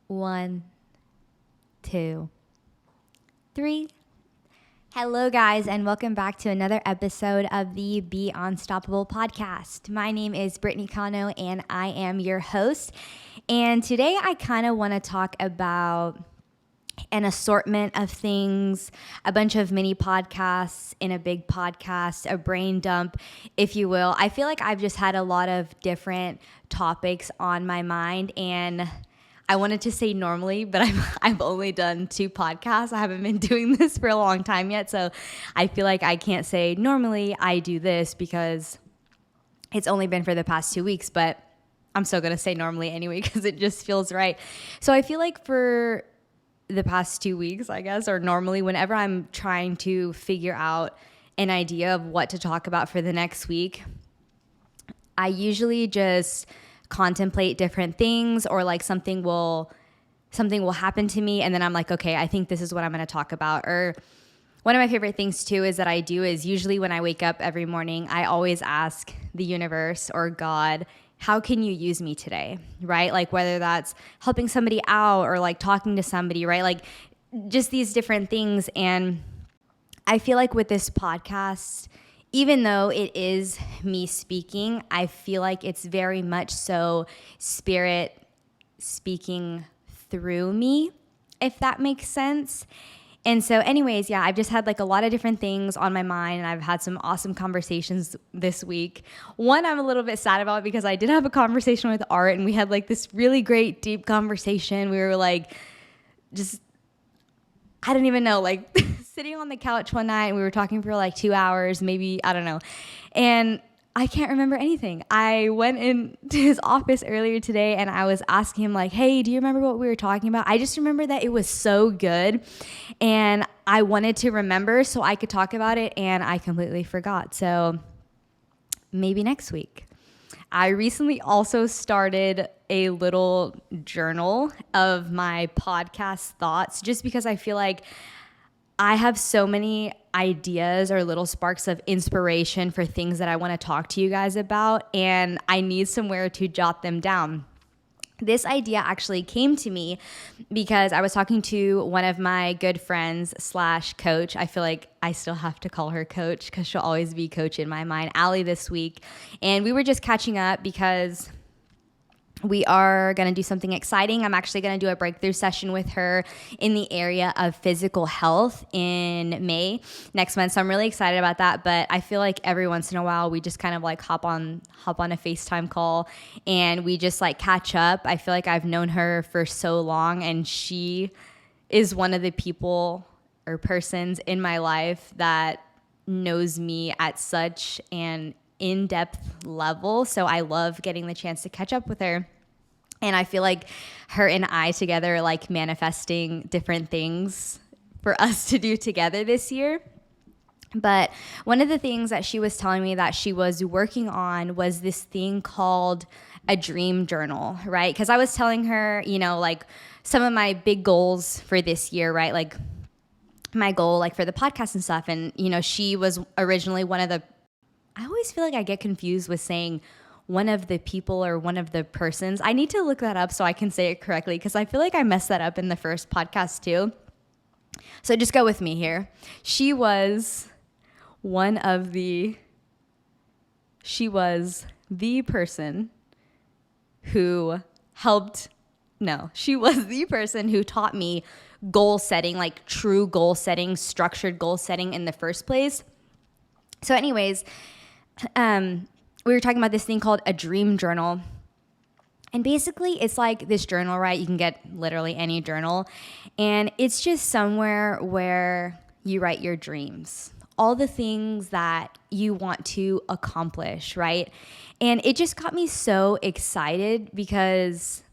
One, two, three. Hello, guys, and welcome back to another episode of the Be Unstoppable podcast. My name is Brittney Cano, and I am your host. And today I kind of want to talk about an assortment of things, a bunch of mini podcasts in a big podcast, a brain dump, if you will. I feel like I've just had a lot of different topics on my mind, and I wanted to say normally, but I've only done 2 podcasts. I haven't been doing this for a long time yet, so I feel like I can't say normally I do this because it's only been for the past 2 weeks, but I'm still going to say normally anyway because it just feels right. So I feel like for the past 2 weeks, I guess, or normally whenever I'm trying to figure out an idea of what to talk about for the next week, I usually just contemplate different things, or like something will happen to me and then I'm like, okay, I think this is what I'm going to talk about. Or one of my favorite things too is that I do is usually when I wake up every morning, I always ask the universe or God, how can you use me today? Right? Like whether that's helping somebody out or like talking to somebody, right? Like just these different things. And I feel like with this podcast, even though it is me speaking, I feel like it's very much so spirit speaking through me, if that makes sense. And so anyways, yeah, I've just had like a lot of different things on my mind, and I've had some awesome conversations this week. One I'm a little bit sad about because I did have a conversation with Art, and we had like this really great deep conversation. We were like, just, I don't even know, like sitting on the couch one night and we were talking for like 2 hours, maybe, I don't know. And I can't remember anything. I went into his office earlier today and I was asking him like, hey, do you remember what we were talking about? I just remember that it was so good and I wanted to remember so I could talk about it, and I completely forgot. So maybe next week. I recently also started a little journal of my podcast thoughts, just because I feel like I have so many ideas or little sparks of inspiration for things that I want to talk to you guys about, and I need somewhere to jot them down. This idea actually came to me because I was talking to one of my good friends / coach. I feel like I still have to call her coach because she'll always be coach in my mind, Allie, this week. And we were just catching up because we are going to do something exciting. I'm actually going to do a breakthrough session with her in the area of physical health in May next month. So I'm really excited about that. But I feel like every once in a while we just kind of like hop on a FaceTime call and we just like catch up. I feel like I've known her for so long, and she is one of the people or persons in my life that knows me at such an in-depth level. So I love getting the chance to catch up with her. And I feel like her and I together are like manifesting different things for us to do together this year. But one of the things that she was telling me that she was working on was this thing called a dream journal, right? Because I was telling her, you know, like some of my big goals for this year, right? Like my goal, like for the podcast and stuff. And, you know, she was originally one of the, I always feel like I get confused with saying one of the people or one of the persons. I need to look that up so I can say it correctly, because I feel like I messed that up in the first podcast too. So just go with me here. She was the person who taught me goal setting, like true goal setting, structured goal setting in the first place. So anyways, we were talking about this thing called a dream journal. And basically it's like this journal, right? You can get literally any journal. And it's just somewhere where you write your dreams, all the things that you want to accomplish, right? And it just got me so excited because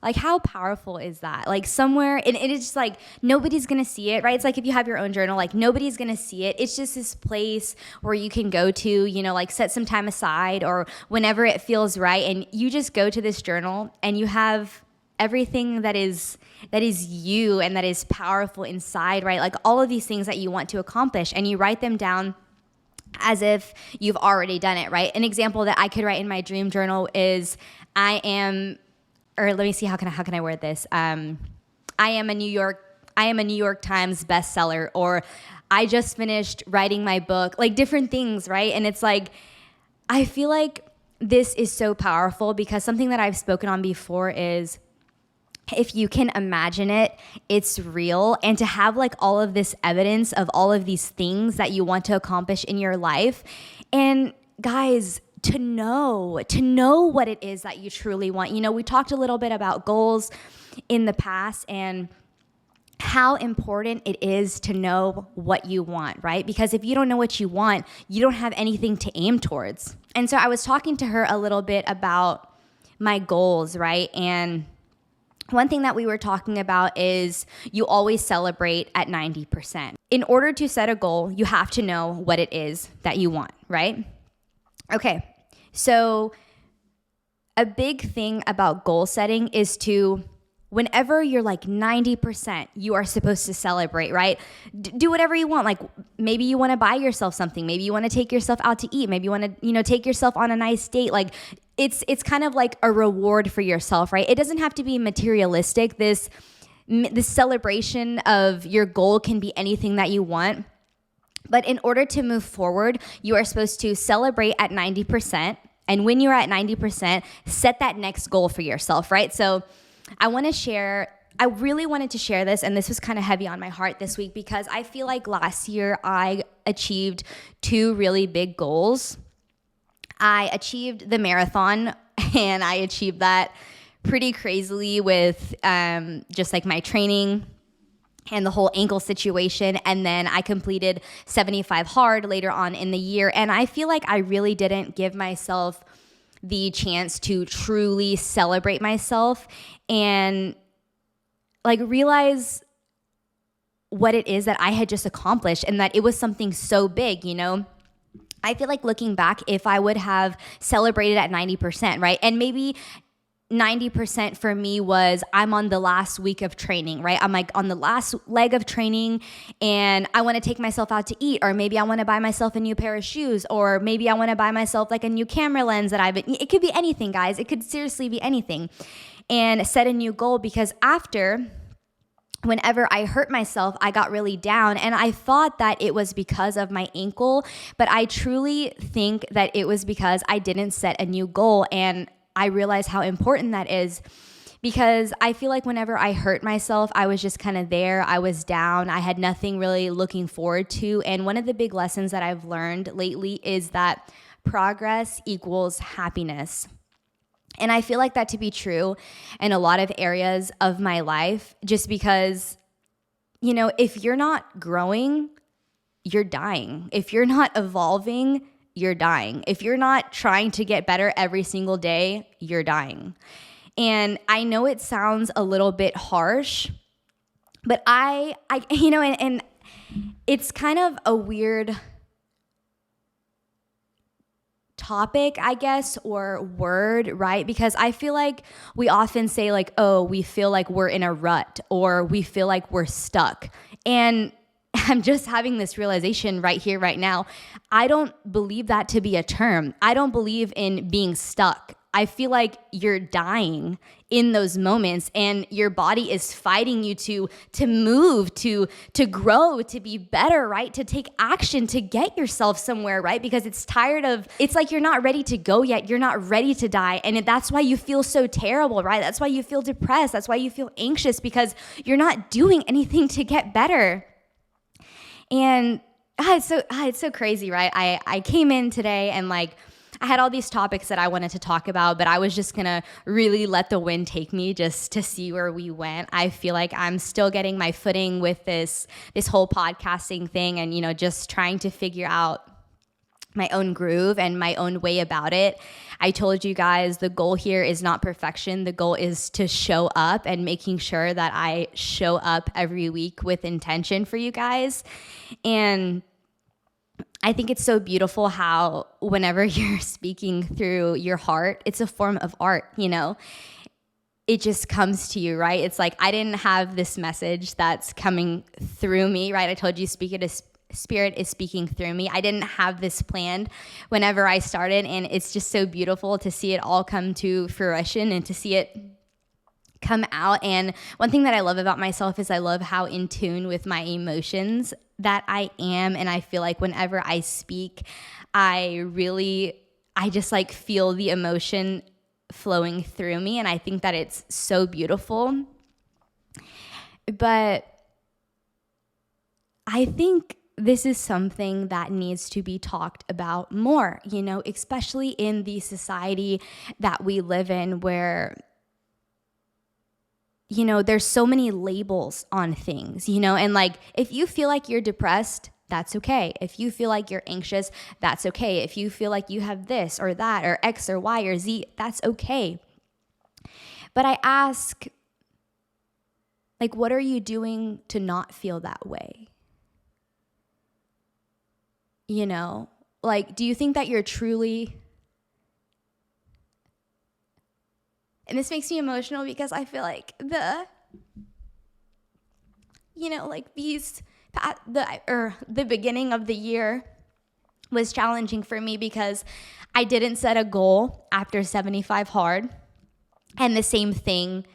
like, how powerful is that? Like somewhere, and it is just like, nobody's going to see it, right? It's like if you have your own journal, like nobody's going to see it. It's just this place where you can go to, you know, like set some time aside or whenever it feels right. And you just go to this journal and you have everything that is you and that is powerful inside, right? Like all of these things that you want to accomplish, and you write them down as if you've already done it, right? An example that I could write in my dream journal is, I am or let me see, how can I word this? I am a New York Times bestseller, or I just finished writing my book, like different things, right? And it's like, I feel like this is so powerful because something that I've spoken on before is, if you can imagine it, it's real. And to have like all of this evidence of all of these things that you want to accomplish in your life. And guys, to know what it is that you truly want. You know, we talked a little bit about goals in the past and how important it is to know what you want, right? Because if you don't know what you want, you don't have anything to aim towards. And so I was talking to her a little bit about my goals, right? And one thing that we were talking about is you always celebrate at 90%. In order to set a goal, you have to know what it is that you want, right? Okay, so a big thing about goal setting is to, whenever you're like 90%, you are supposed to celebrate, right? Do whatever you want. Like maybe you want to buy yourself something. Maybe you want to take yourself out to eat. Maybe you want to, take yourself on a nice date. Like it's kind of like a reward for yourself, right? It doesn't have to be materialistic. This celebration of your goal can be anything that you want. But in order to move forward, you are supposed to celebrate at 90%. And when you're at 90%, set that next goal for yourself, right? So I really wanted to share this, and this was kind of heavy on my heart this week because I feel like last year I achieved 2 really big goals. I achieved the marathon, and I achieved that pretty crazily with just like my training and the whole ankle situation. And then I completed 75 hard later on in the year. And I feel like I really didn't give myself the chance to truly celebrate myself and like realize what it is that I had just accomplished and that it was something so big, I feel like looking back, if I would have celebrated at 90%, right? And maybe 90% for me was I'm on the last week of training, right? I'm like on the last leg of training and I want to take myself out to eat, or maybe I want to buy myself a new pair of shoes, or maybe I want to buy myself like a new camera lens it could be anything, guys. It could seriously be anything. And set a new goal, because whenever I hurt myself, I got really down, and I thought that it was because of my ankle, but I truly think that it was because I didn't set a new goal. And I realized how important that is, because I feel like whenever I hurt myself, I was just kind of there. I was down. I had nothing really looking forward to. And one of the big lessons that I've learned lately is that progress equals happiness. And I feel like that to be true in a lot of areas of my life, just because, if you're not growing, you're dying. If you're not evolving, you're dying. If you're not trying to get better every single day, you're dying. And I know it sounds a little bit harsh, but and it's kind of a weird topic, I guess, or word, right? Because I feel like we often say like, oh, we feel like we're in a rut, or we feel like we're stuck. And I'm just having this realization right here, right now. I don't believe that to be a term. I don't believe in being stuck. I feel like you're dying in those moments, and your body is fighting you to move, to grow, to be better, right? To take action, to get yourself somewhere, right? Because it's like you're not ready to go yet. You're not ready to die. And that's why you feel so terrible, right? That's why you feel depressed. That's why you feel anxious, because you're not doing anything to get better. And it's so crazy, right? I came in today and like I had all these topics that I wanted to talk about, but I was just gonna really let the wind take me just to see where we went. I feel like I'm still getting my footing with this whole podcasting thing, and just trying to figure out my own groove and my own way about it. I told you guys the goal here is not perfection. The goal is to show up and making sure that I show up every week with intention for you guys. And I think it's so beautiful how whenever you're speaking through your heart, it's a form of art, It just comes to you, right? It's like I didn't have this message that's coming through me, right? I told you Spirit is speaking through me. I didn't have this planned whenever I started, and it's just so beautiful to see it all come to fruition and to see it come out. And one thing that I love about myself is I love how in tune with my emotions that I am. And I feel like whenever I speak, I just like feel the emotion flowing through me. And I think that it's so beautiful. But I think this is something that needs to be talked about more, especially in the society that we live in where, there's so many labels on things, and like, if you feel like you're depressed, that's okay. If you feel like you're anxious, that's okay. If you feel like you have this or that or X or Y or Z, that's okay. But I ask, like, what are you doing to not feel that way? Like, do you think that you're truly, and this makes me emotional because I feel like the beginning of the year was challenging for me because I didn't set a goal after 75 hard, and the same thing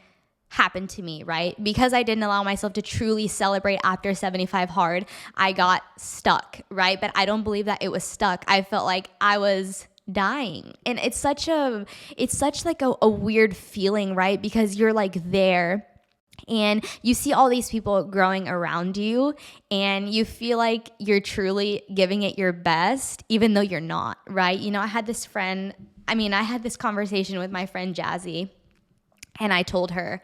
happened to me, right? Because I didn't allow myself to truly celebrate after 75 hard, I got stuck, right? But I don't believe that it was stuck. I felt like I was dying. And it's such like a weird feeling, right? Because you're like there and you see all these people growing around you and you feel like you're truly giving it your best, even though you're not, right? I had this conversation with my friend Jazzy, and I told her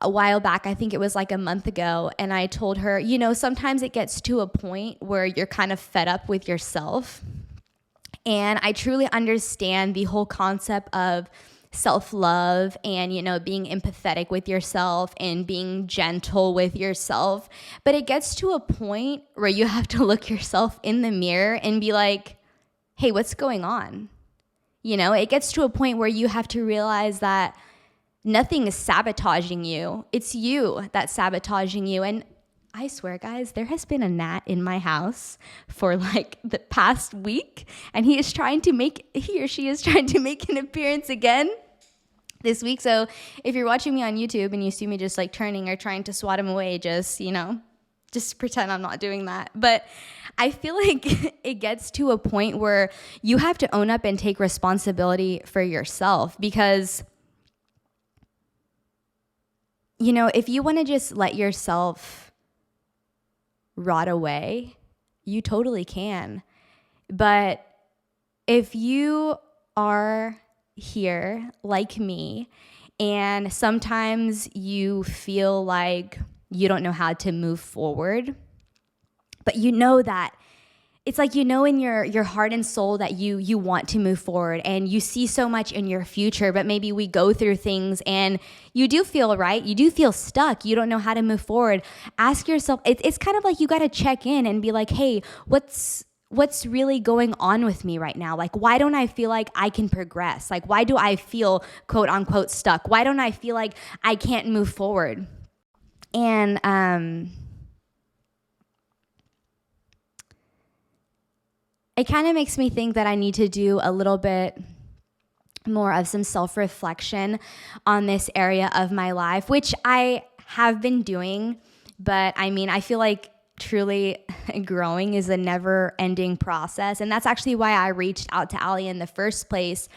a while back, I think it was like a month ago, and I told her, sometimes it gets to a point where you're kind of fed up with yourself. And I truly understand the whole concept of self-love and, being empathetic with yourself and being gentle with yourself. But it gets to a point where you have to look yourself in the mirror and be like, hey, what's going on? It gets to a point where you have to realize that nothing is sabotaging you. It's you that's sabotaging you. And I swear, guys, there has been a gnat in my house for like the past week, and he or she is trying to make an appearance again this week. So if you're watching me on YouTube and you see me just like turning or trying to swat him away, just pretend I'm not doing that. But I feel like it gets to a point where you have to own up and take responsibility for yourself, because if you want to just let yourself rot away, you totally can. But if you are here like me, and sometimes you feel like you don't know how to move forward, but that it's like, in your heart and soul that you want to move forward and you see so much in your future, but maybe we go through things and you do feel right. You do feel stuck. You don't know how to move forward. Ask yourself, it's kind of like you got to check in and be like, hey, what's really going on with me right now? Like, why don't I feel like I can progress? Like, why do I feel quote unquote stuck? Why don't I feel like I can't move forward? And, it kind of makes me think that I need to do a little bit more of some self-reflection on this area of my life, which I have been doing. But I feel like truly growing is a never-ending process. And that's actually why I reached out to Ali in the first place.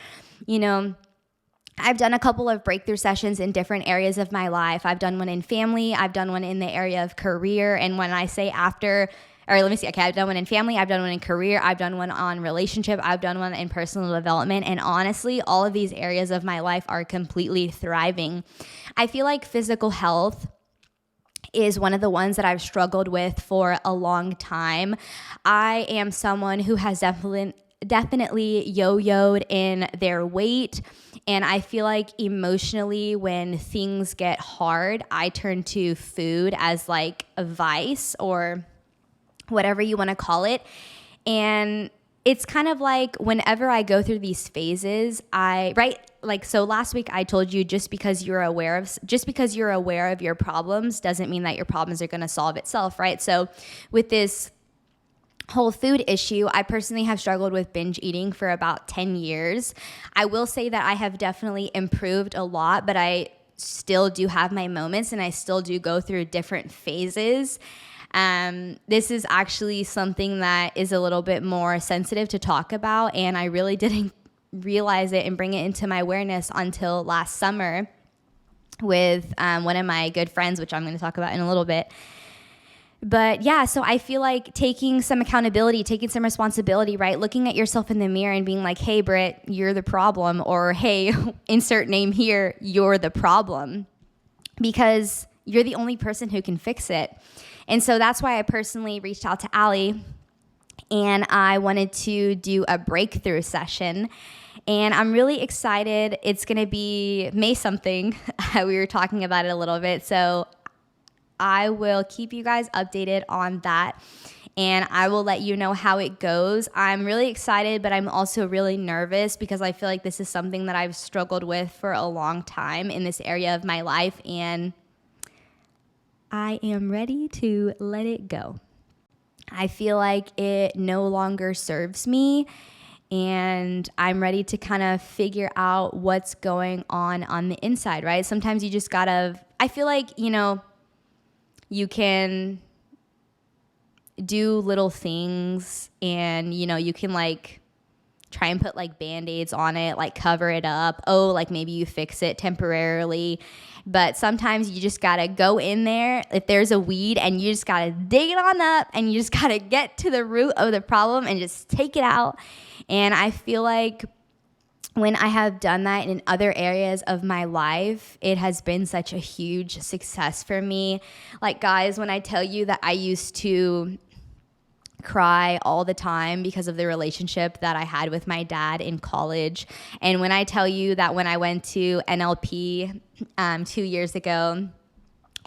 I've done a couple of breakthrough sessions in different areas of my life. I've done one in family. I've done one in the area of career. And when I say I've done one in family, I've done one in career, I've done one on relationship, I've done one in personal development, and honestly, all of these areas of my life are completely thriving. I feel like physical health is one of the ones that I've struggled with for a long time. I am someone who has definitely yo-yoed in their weight, and I feel like emotionally when things get hard, I turn to food as like a vice or whatever you want to call it. And it's kind of like whenever I go through these phases, so last week I told you just because you're aware of your problems doesn't mean that your problems are going to solve itself, right? So with this whole food issue, I personally have struggled with binge eating for about 10 years. I will say that I have definitely improved a lot, but I still do have my moments and I still do go through different phases. This is actually something that is a little bit more sensitive to talk about, and I really didn't realize it and bring it into my awareness until last summer with one of my good friends, which I'm going to talk about in a little bit. But yeah, so I feel like taking some accountability, taking some responsibility, right? Looking at yourself in the mirror and being like, hey, Britt, you're the problem. Or hey, insert name here, you're the problem. Because you're the only person who can fix it. And so that's why I personally reached out to Allie and I wanted to do a breakthrough session. And I'm really excited. It's going to be May something. We were talking about it a little bit. So I will keep you guys updated on that, and I will let you know how it goes. I'm really excited, but I'm also really nervous because I feel like this is something that I've struggled with for a long time in this area of my life, and I am ready to let it go. I feel like it no longer serves me, and I'm ready to kind of figure out what's going on the inside, right? Sometimes you just gotta, I feel like, you can do little things and, you can like try and put like Band-Aids on it, like cover it up. Oh, like maybe you fix it temporarily. But sometimes you just got to go in there if there's a weed and you just got to dig it on up and you just got to get to the root of the problem and just take it out. And I feel like when I have done that in other areas of my life, it has been such a huge success for me. Like, guys, when I tell you that I used to cry all the time because of the relationship that I had with my dad in college, and when I tell you that when I went to NLP 2 years ago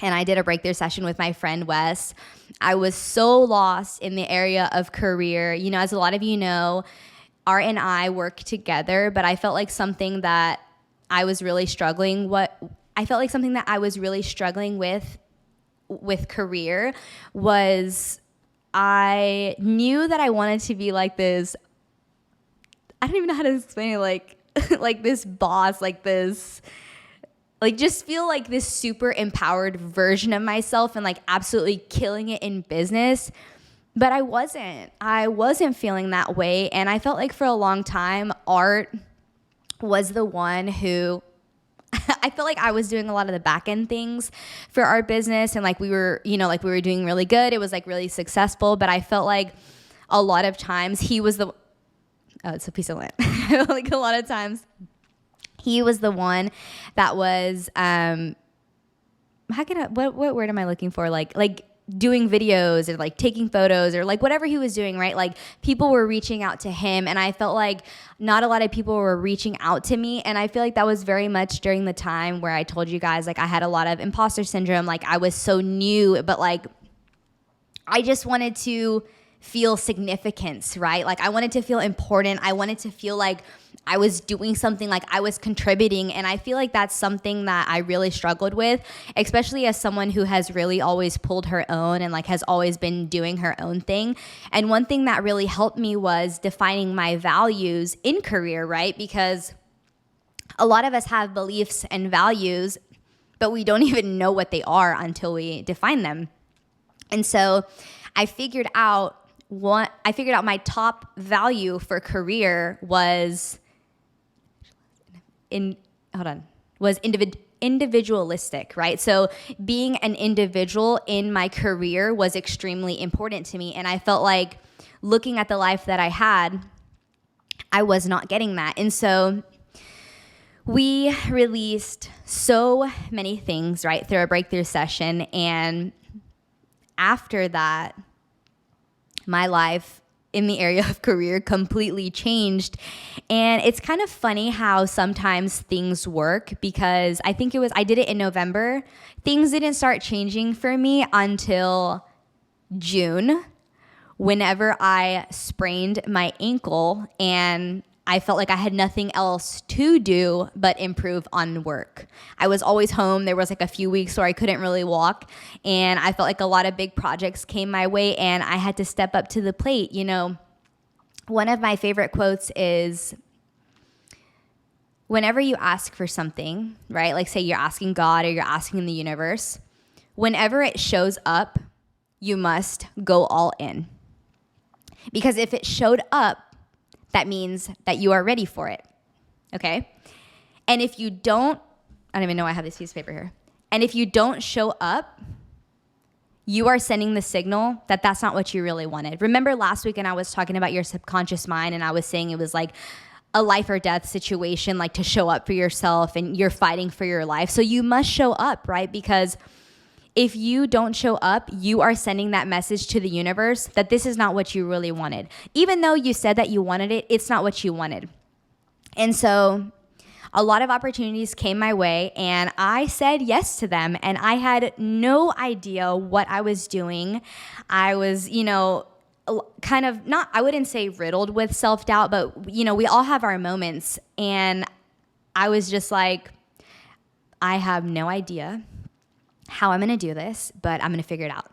and I did a breakthrough session with my friend Wes, I was so lost in the area of career. As a lot of you know, Art and I work together, but I felt like something that I was really struggling with career was I knew that I wanted to be like this. I don't even know how to explain it. Like this boss, like this, like just feel like this super empowered version of myself and like absolutely killing it in business. But I wasn't feeling that way. And I felt like for a long time, Art was the one who, I felt like I was doing a lot of the back end things for our business. And like we were doing really good. It was like really successful. But I felt like a lot of times he was oh, it's a piece of land. Like a lot of times he was the one that was, what word am I looking for? Like doing videos or like taking photos or like whatever he was doing, right? Like people were reaching out to him and I felt like not a lot of people were reaching out to me. And I feel like that was very much during the time where I told you guys, like I had a lot of imposter syndrome. Like I was so new, but like I just wanted to feel significance, right? Like I wanted to feel important. I wanted to feel like I was doing something, like I was contributing. And I feel like that's something that I really struggled with, especially as someone who has really always pulled her own and like has always been doing her own thing. And one thing that really helped me was defining my values in career, right? Because a lot of us have beliefs and values, but we don't even know what they are until we define them. And so I figured out my top value for career was individualistic, right? So being an individual in my career was extremely important to me. And I felt like looking at the life that I had, I was not getting that. And so we released so many things, right, through a breakthrough session. And after that, my life in the area of career completely changed. And it's kind of funny how sometimes things work, because I did it in November. Things didn't start changing for me until June, whenever I sprained my ankle and I felt like I had nothing else to do but improve on work. I was always home. There was like a few weeks where I couldn't really walk, and I felt like a lot of big projects came my way and I had to step up to the plate. One of my favorite quotes is, whenever you ask for something, right? Like say you're asking God or you're asking the universe, whenever it shows up, you must go all in. Because if it showed up, that means that you are ready for it, okay? And if you don't, I don't even know I have this piece of paper here. And if you don't show up, you are sending the signal that that's not what you really wanted. Remember last week, and I was talking about your subconscious mind, and I was saying it was like a life or death situation, like to show up for yourself, and you're fighting for your life. So you must show up, right? Because if you don't show up, you are sending that message to the universe that this is not what you really wanted. Even though you said that you wanted it, it's not what you wanted. And so a lot of opportunities came my way, and I said yes to them, and I had no idea what I was doing. I was, kind of not, I wouldn't say riddled with self-doubt, but, we all have our moments, and I was just like, I have no idea how I'm going to do this, but I'm going to figure it out.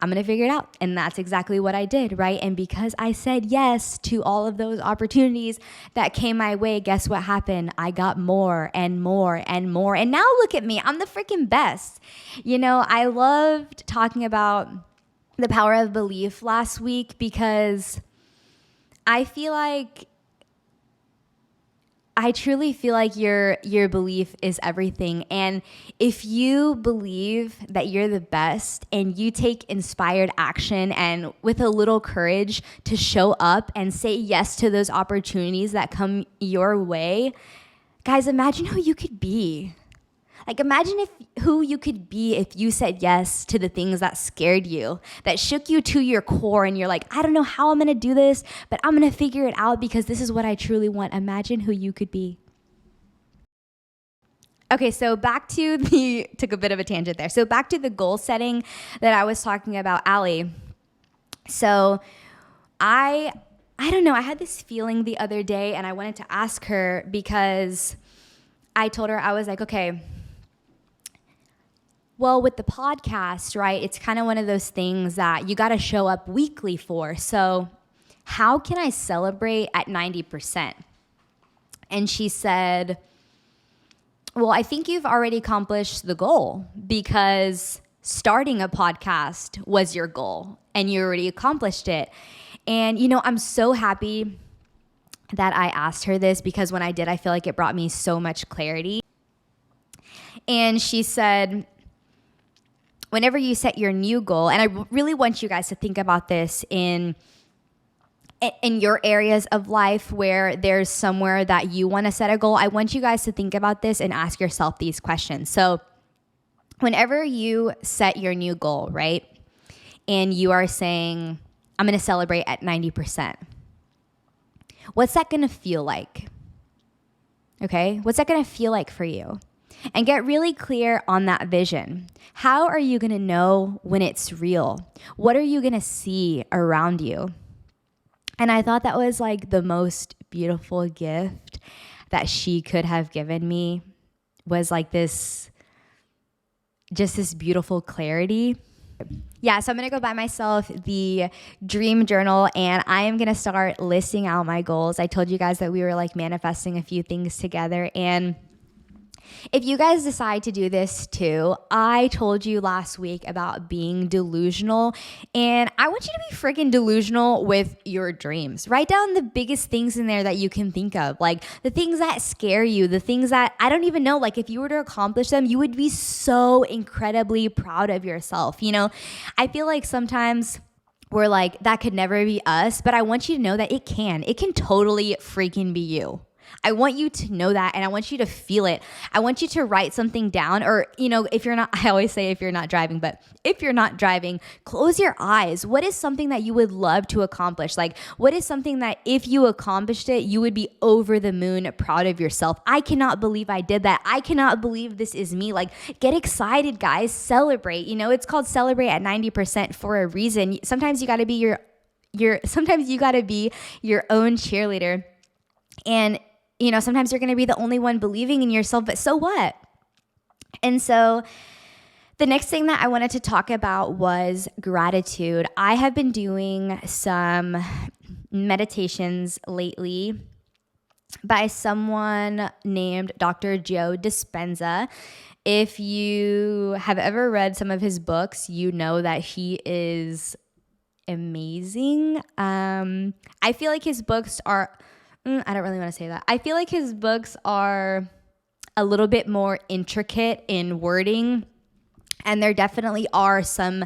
I'm going to figure it out. And that's exactly what I did, right? And because I said yes to all of those opportunities that came my way, guess what happened? I got more and more and more. And now look at me. I'm the freaking best. I loved talking about the power of belief last week because I truly feel like your belief is everything. And if you believe that you're the best and you take inspired action and with a little courage to show up and say yes to those opportunities that come your way, guys, imagine who you could be. Like imagine who you could be if you said yes to the things that scared you, that shook you to your core, and you're like, I don't know how I'm going to do this, but I'm going to figure it out because this is what I truly want. Imagine who you could be. Okay, so took a bit of a tangent there. So back to the goal setting that I was talking about, Allie. So I don't know, I had this feeling the other day, and I wanted to ask her because I told her, I was like, okay, well, with the podcast, right, it's kind of one of those things that you got to show up weekly for. So how can I celebrate at 90%? And she said, well, I think you've already accomplished the goal because starting a podcast was your goal and you already accomplished it. And, I'm so happy that I asked her this because when I did, I feel like it brought me so much clarity. And she said, whenever you set your new goal, and I really want you guys to think about this in your areas of life where there's somewhere that you want to set a goal, I want you guys to think about this and ask yourself these questions. So whenever you set your new goal, right, and you are saying, I'm going to celebrate at 90%, what's that going to feel like? Okay, what's that going to feel like for you? And get really clear on that vision. How are you going to know when it's real? What are you going to see around you? And I thought that was like the most beautiful gift that she could have given me, was like this beautiful clarity. Yeah, so I'm going to go buy myself the dream journal, and I am going to start listing out my goals. I told you guys that we were like manifesting a few things together, and if you guys decide to do this too, I told you last week about being delusional, and I want you to be freaking delusional with your dreams. Write down the biggest things in there that you can think of, like the things that scare you, the things that I don't even know, like if you were to accomplish them, you would be so incredibly proud of yourself. I feel like sometimes we're like, that could never be us, but I want you to know that it can totally freaking be you. I want you to know that, and I want you to feel it. I want you to write something down, or, if you're not, I always say if you're not driving, but if you're not driving, close your eyes. What is something that you would love to accomplish? Like, what is something that if you accomplished it, you would be over the moon proud of yourself? I cannot believe I did that. I cannot believe this is me. Like, get excited, guys. Celebrate. It's called celebrate at 90% for a reason. Sometimes you got to be sometimes you got to be your own cheerleader. And sometimes you're going to be the only one believing in yourself, but so what? And so the next thing that I wanted to talk about was gratitude. I have been doing some meditations lately, by someone named Dr. Joe Dispenza. If you have ever read some of his books, you know that he is amazing. I feel like his books are, I don't really want to say that. I feel like his books are a little bit more intricate in wording. And there definitely are some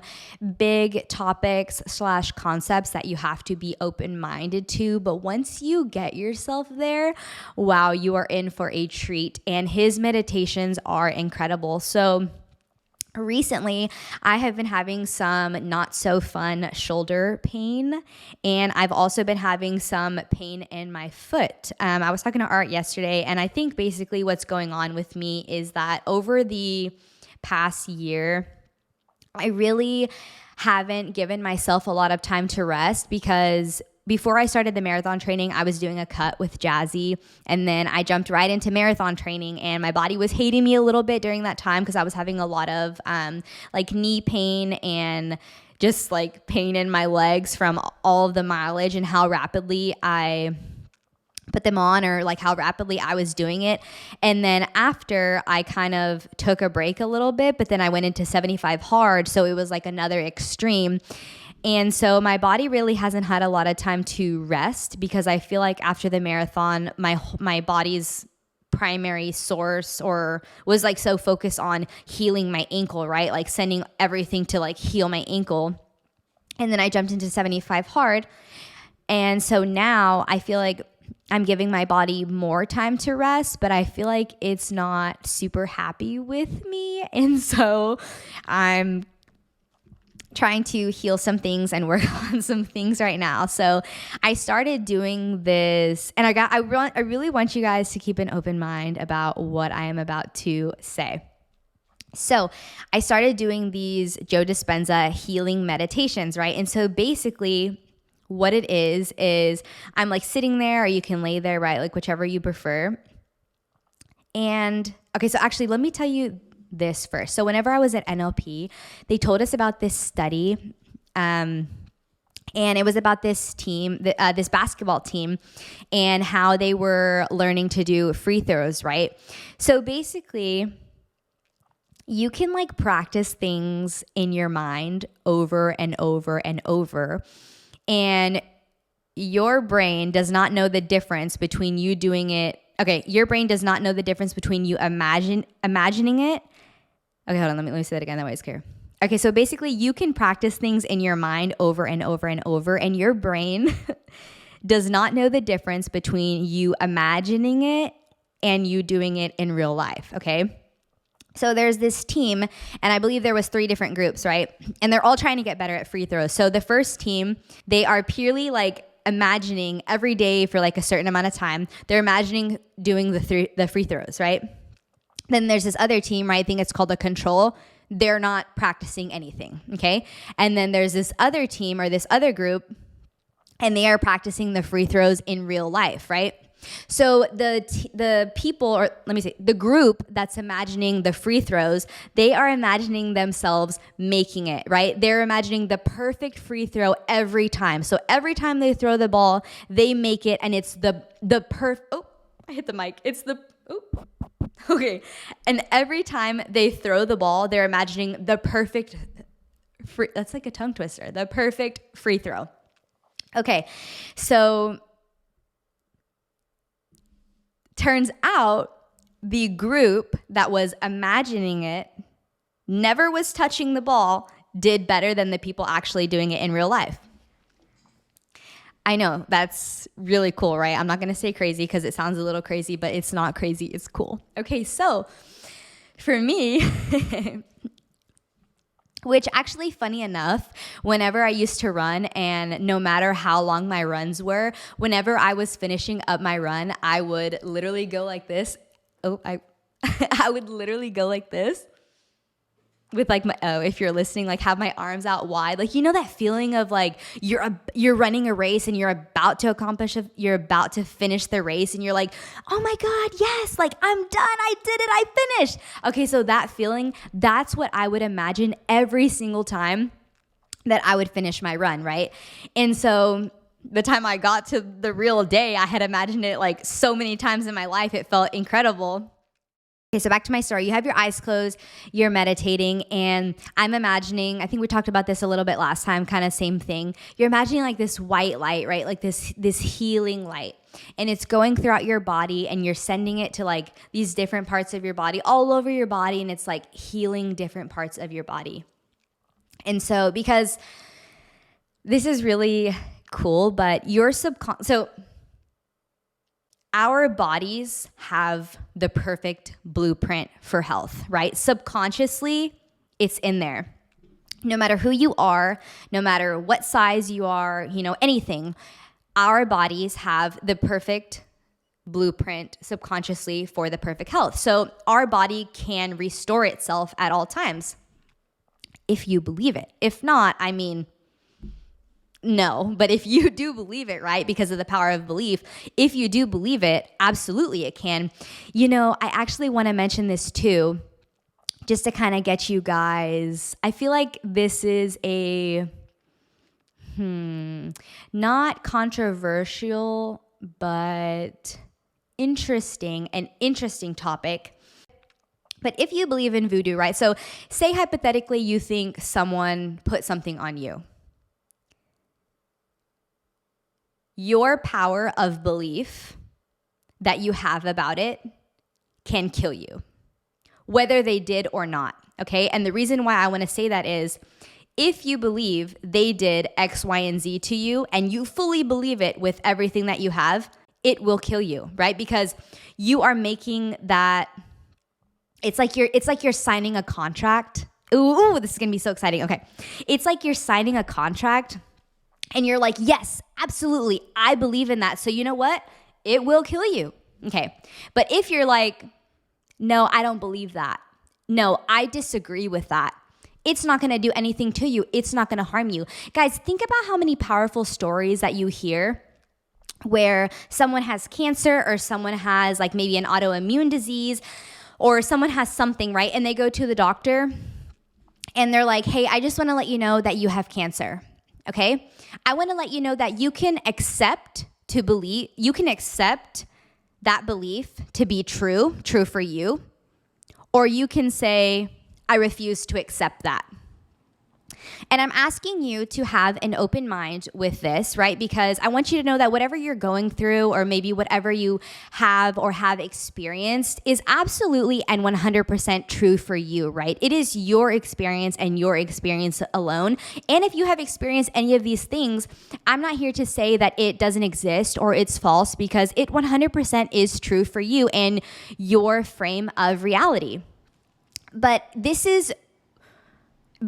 big topics / concepts that you have to be open-minded to. But once you get yourself there, wow, you are in for a treat. And his meditations are incredible. So recently, I have been having some not so fun shoulder pain, and I've also been having some pain in my foot. I was talking to Art yesterday, and I think basically what's going on with me is that over the past year, I really haven't given myself a lot of time to rest, because before I started the marathon training, I was doing a cut with Jazzy, and then I jumped right into marathon training, and my body was hating me a little bit during that time because I was having a lot of like knee pain and just like pain in my legs from all of the mileage and how rapidly I put them on, or like how rapidly I was doing it. And then after, I kind of took a break a little bit, but then I went into 75 hard. So it was like another extreme. And so my body really hasn't had a lot of time to rest, because I feel like after the marathon, my body's primary source or was like so focused on healing my ankle, right? Like sending everything to like heal my ankle. And then I jumped into 75 hard. And so now I feel like I'm giving my body more time to rest, but I feel like it's not super happy with me. And so I'm trying to heal some things and work on some things right now. So I started doing this, and I really want you guys to keep an open mind about what I am about to say. So I started doing these Joe Dispenza healing meditations, right? And so basically what it is I'm like sitting there, or you can lay there, right? Like whichever you prefer. And okay, so actually let me tell you this first. So whenever I was at NLP, they told us about this study, and it was about this team, this basketball team, and how they were learning to do free throws, right? So basically, you can like practice things in your mind over and over and over, and your brain does not know the difference between you doing it. Okay, your brain does not know the difference between you imagining it. Okay, hold on, let me say that again, that way it's clear. Okay, so basically you can practice things in your mind over and over and over, and your brain does not know the difference between you imagining it and you doing it in real life, okay? So there's this team, and I believe there was 3 different groups, right? And they're all trying to get better at free throws. So the first team, they are purely like imagining every day for like a certain amount of time. They're imagining doing the free throws, right? Then there's this other team, right? I think it's called the control. They're not practicing anything, okay? And then there's this other team or this other group, and they are practicing the free throws in real life, right? So the people, or let me say, the group that's imagining the free throws, they are imagining themselves making it, right? They're imagining the perfect free throw every time. So every time they throw the ball, they make it, and it's the oh, I hit the mic. It's the, oh, okay. And every time they throw the ball, they're imagining the perfect free, that's like a tongue twister, the perfect free throw. Okay, so turns out the group that was imagining it, never was touching the ball, did better than the people actually doing it in real life. I know, that's really cool, right? I'm not going to say crazy because it sounds a little crazy, but it's not crazy, it's cool. Okay, so for me, which actually, funny enough, whenever I used to run, and no matter how long my runs were, whenever I was finishing up my run, I would literally go like this. I would literally go like this with like my, if you're listening, like have my arms out wide. Like, you know that feeling of like you're running a race and you're about to finish the race, and you're like, oh my God, yes, like I'm done, I did it, I finished. Okay, so that feeling, that's what I would imagine every single time that I would finish my run, right? And so the time I got to the real day, I had imagined it like so many times in my life. It felt incredible. Okay, so back to my story. You have your eyes closed, you're meditating, and I'm imagining, I think we talked about this a little bit last time, kind of same thing. You're imagining like this white light, right? Like this healing light. And it's going throughout your body, and you're sending it to like these different parts of your body, all over your body, and it's like healing different parts of your body. And so, because this is really cool, but so our bodies have the perfect blueprint for health, right? Subconsciously, it's in there. No matter who you are, no matter what size you are, anything, our bodies have the perfect blueprint subconsciously for the perfect health. So our body can restore itself at all times if you believe it. If not, no, but if you do believe it, right, because of the power of belief, if you do believe it, absolutely it can. I actually want to mention this too, just to kind of get you guys, I feel like this is a, not controversial, but an interesting topic. But if you believe in voodoo, right, so say hypothetically you think someone put something on you. Your power of belief that you have about it can kill you, whether they did or not, okay? And the reason why I want to say that is if you believe they did X, Y, and Z to you, and you fully believe it with everything that you have, it will kill you, right? Because you are making that, it's like you're signing a contract. Ooh, this is going to be so exciting. Okay. It's like you're signing a contract and you're like, yes, absolutely, I believe in that. So you know what? It will kill you. Okay. But if you're like, no, I don't believe that. No, I disagree with that. It's not going to do anything to you. It's not going to harm you. Guys, think about how many powerful stories that you hear where someone has cancer or someone has like maybe an autoimmune disease or someone has something, right? And they go to the doctor and they're like, hey, I just want to let you know that you have cancer. Okay? I want to let you know that you can accept that belief to be true for you, or you can say, I refuse to accept that. And I'm asking you to have an open mind with this, right? Because I want you to know that whatever you're going through, or maybe whatever you have or have experienced, is absolutely and 100% true for you, right? It is your experience and your experience alone. And if you have experienced any of these things, I'm not here to say that it doesn't exist or it's false, because it 100% is true for you and your frame of reality. But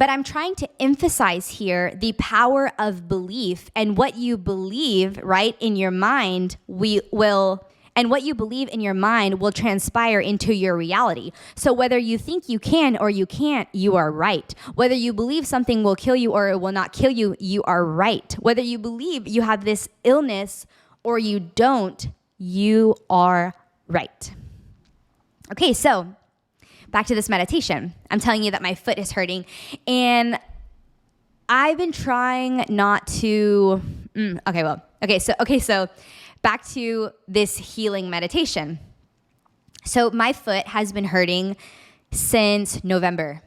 I'm trying to emphasize here the power of belief, and what you believe, right, in your mind, what you believe in your mind will transpire into your reality. So whether you think you can or you can't, you are right. Whether you believe something will kill you or it will not kill you, you are right. Whether you believe you have this illness or you don't, you are right. Okay, so back to this meditation. I'm telling you that my foot is hurting, and I've been trying not to, so back to this healing meditation. So my foot has been hurting since November.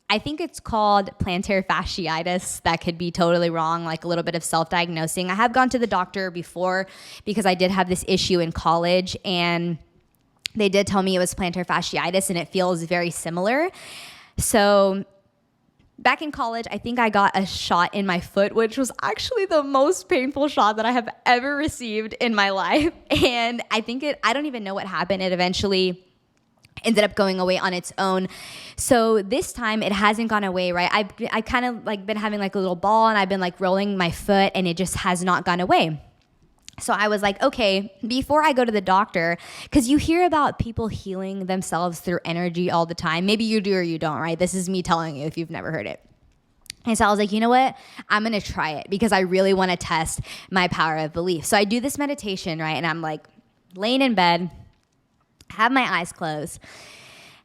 I think it's called plantar fasciitis. That could be totally wrong, like a little bit of self-diagnosing. I have gone to the doctor before because I did have this issue in college, and they did tell me it was plantar fasciitis, and it feels very similar. So back in college, I think I got a shot in my foot, which was actually the most painful shot that I have ever received in my life. And I don't even know what happened. It eventually ended up going away on its own. So this time it hasn't gone away, right? I kind of like been having like a little ball, and I've been like rolling my foot, and it just has not gone away. So I was like, okay, before I go to the doctor, because you hear about people healing themselves through energy all the time. Maybe you do or you don't, right? This is me telling you if you've never heard it. And so I was like, you know what? I'm going to try it because I really want to test my power of belief. So I do this meditation, right? And I'm like laying in bed, have my eyes closed,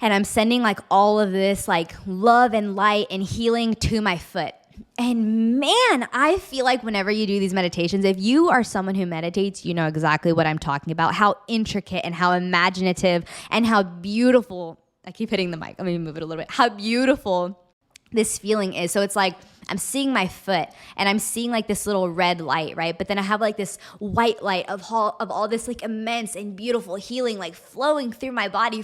and I'm sending like all of this like love and light and healing to my foot. And man, I feel like whenever you do these meditations, if you are someone who meditates, you know exactly what I'm talking about, how intricate and how imaginative and how beautiful. I keep hitting the mic. Let me move it a little bit. How beautiful this feeling is. So it's like I'm seeing my foot and I'm seeing like this little red light, right? But then I have like this white light of all this like immense and beautiful healing like flowing through my body,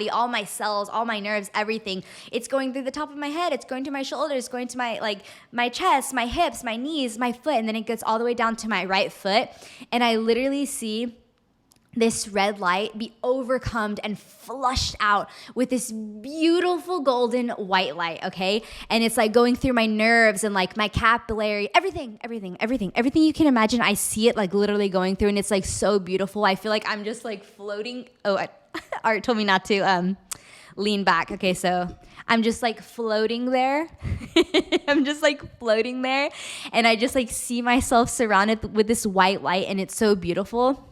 all my cells, all my nerves, everything. It's going through the top of my head, it's going to my shoulders, going to my chest, my hips, my knees, my foot, and then it gets all the way down to my right foot. And I literally see this red light be overcome and flushed out with this beautiful golden white light, okay? And it's like going through my nerves and like my capillary, everything you can imagine. I see it like literally going through, and it's like so beautiful. I feel like I'm just like floating. Oh, Art told me not to lean back. Okay, so I'm just like floating there. I'm just like floating there, and I just like see myself surrounded with this white light, and it's so beautiful.